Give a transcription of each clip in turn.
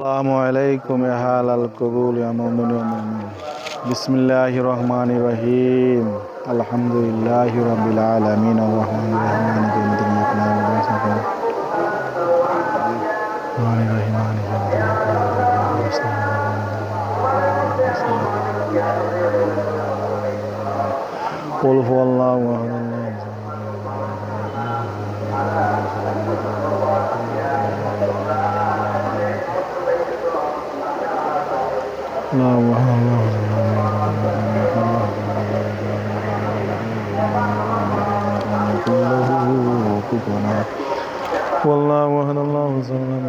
Assalamualaikum ya halal qabul ya mu'min ya mu'min. Bismillahirrahmanirrahim. Alhamdulillahi rabbil alamin arrahmanirrahim maliki yawmiddin iyyaka na'budu wa iyyaka nasta'in. Bismillahirrahmanirrahim maliki yawmiddin iyyaka na'budu wa iyyaka nasta'in. Qul huwallahu ahad. Wallahu ahad Allahu samad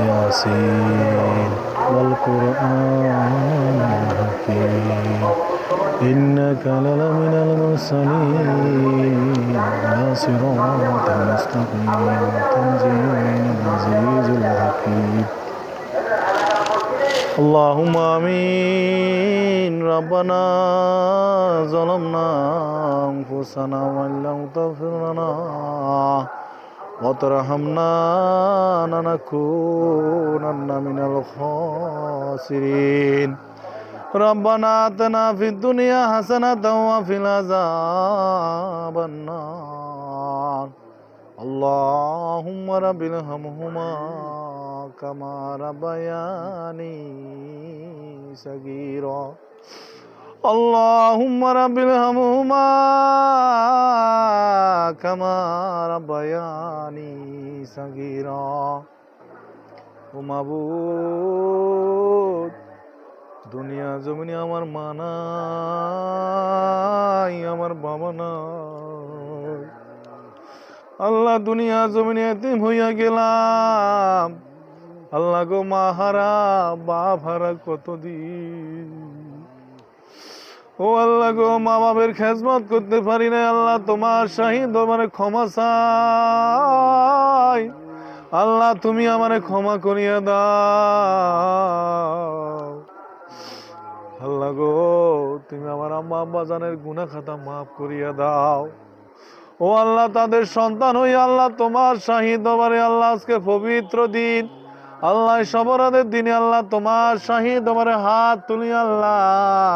Yasin wal Qur'anil Hakim innaka lalaminal mursalin ala siratin mustaqim tanzilul azizul hakim. Allahumma amin. Rabbana zalamna anfusana wa lam taghfir lana wa tarhamna lanakunanna minal khasirin. Rabbana atina fid dunya hasanatan wa fil azaban nar. Allahumma rabbilhamhuma kama rabbayani sagira. Allahumma rabbilhamhuma kama rabbayani sagira. O Mabud, দুনিয়া জমিনে আমার মা নাই, আমার বাবা নাই। আল্লাহ দুনিয়া জমিনে এতিম হইয়া গেলাম। আল্লাহ গো মা হারা বাপ হারা কতদিন। ও আল্লাহ গো মা বাবের খেজমত করতে পারি না। আল্লাহ তোমার শাহী দরবারে ক্ষমা চাই। আল্লাহ তুমি আমারে ক্ষমা করিয়া দাও। আল্লাহ গো তুমি আমার আম্মা আব্বা জানের গুনাহ খাতা মাফ করিয়া দাও। ও আল্লাহ তাদের সন্তান হই আল্লাহ তোমার শাহী দরবারে আল্লাহ আজকে পবিত্র দিন আল্লাহ সবরাদের দিনে আল্লাহ তোমার শাহী দরবারে হাত তুলি আল্লাহ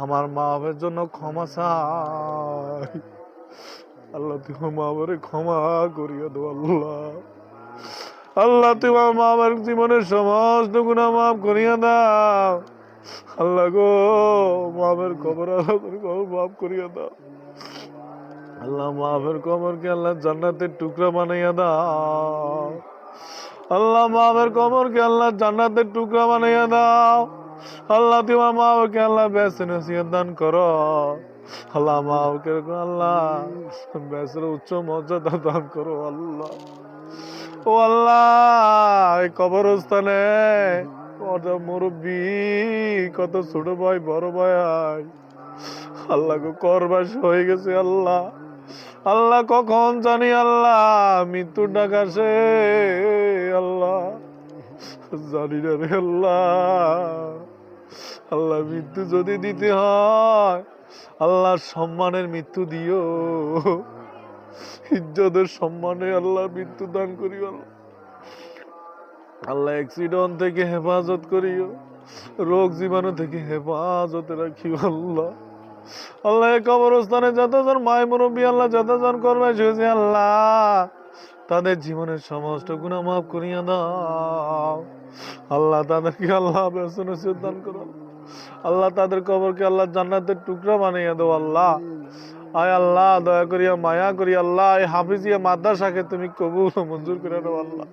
আমার মা বাবার জন্য ক্ষমা চাই। আল্লাহ তুমি মা বাবারে ক্ষমা করিয়া দাও। আল্লাহ আল্লাহ তোমার মা বাবার জীবনের সমস্ত গুনাহ মাফ করিয়া দাও। আল্লাহ গো মাফের কবর মাফ করিয়া দাও। আল্লাহ মাফের কবরকে আল্লাহ জান্নাতের টুকরা বানাইয়া দাও। আল্লাহ মাফের কবরকে আল্লাহ জান্নাতের টুকরা বানাইয়া দাও। আল্লাহ তোমার মাকে আল্লাহ বেঁচে নসিহত দান করো। আল্লাহ মাকে আল্লাহ বেঁচে উচ্চ মর্যাদা দান করো। আল্লাহ ও আল্লাহ এই কবরস্থানে কত মুরব্বী কত ছোট ভাই বড় ভাই আল্লাহ গো করবাস হয়ে গেছে। আল্লাহ আল্লাহ কখন জানি আল্লাহ মৃত্যুর ডাক আসে। আল্লাহ জানি না রে আল্লাহ। আল্লাহ মৃত্যু যদি দিতে হয় আল্লাহ সম্মানের মৃত্যু দিও। ইজ্জতের সম্মানে আল্লাহ মৃত্যু দান করিও। আল্লাহ অ্যাক্সিডেন্ট থেকে হেফাজত করিও, রোগ জীবাণু থেকে হেফাজতে রাখিও। আল্লাহ আল্লাহ কবরস্থানে যতজন মায় মুরব্বী আল্লাহ যতজন করবে হয়েছে আল্লাহ তাদের জীবনের সমস্ত গুনাহ মাফ করিয়া দাও। আল্লাহ তাদেরকে আল্লাহ বেহেশত নসিহত দান করো। আল্লাহ তাদের কবরকে আল্লাহ জান্নাতের টুকরা বানাইয়া দাও। আল্লাহ আয় আল্লাহ দয়া করিয়া মায়া করি আল্লাহ এই হাফিজিয়া মাদ্রাসাকে তুমি কবুল ও মঞ্জুর করে দাও। আল্লাহ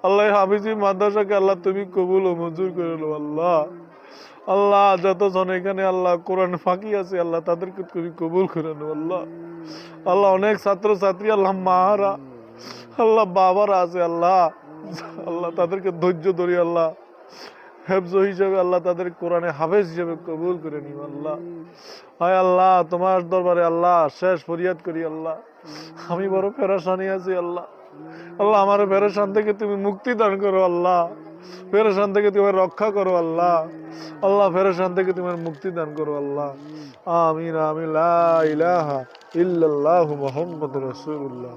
আল্লাহ হাফিজি মাদ্রাসাকে আল্লাহ তুমি কবুল ও মঞ্জুর করে নাও। আল্লাহ আল্লাহ যতজন এখানে আল্লাহ কোরআন ফাঁকি আছে আল্লাহ তাদেরকে তুমি কবুল করে নাও। আল্লাহ আল্লাহ অনেক ছাত্র ছাত্রী আল্লাহ মাহারা আল্লাহ বাবারা আছে আল্লাহ আল্লাহ তাদেরকে ধৈর্য ধরি আল্লাহ হেফজ হিসেবে আল্লাহ তাদের কোরআনে হাফেজ হিসেবে কবুল করে নিও। আল্লাহ হায় আল্লাহ তোমার দরবারে আল্লাহ শেষ ফরিয়াদ করি আল্লাহ আমি বড় পেরেশানি আছি। আল্লাহ আল্লাহ আমার পেরেশান থেকে তুমি মুক্তি দান করো। আল্লাহ পেরেশান থেকে তুমি রক্ষা করো আল্লাহ। আল্লাহ পেরেশান থেকে তুমি মুক্তি দান করো আল্লাহ। আমিন আমিন। লা ইলাহা ইল্লাল্লাহু মুহাম্মাদুর রাসূলুল্লাহ।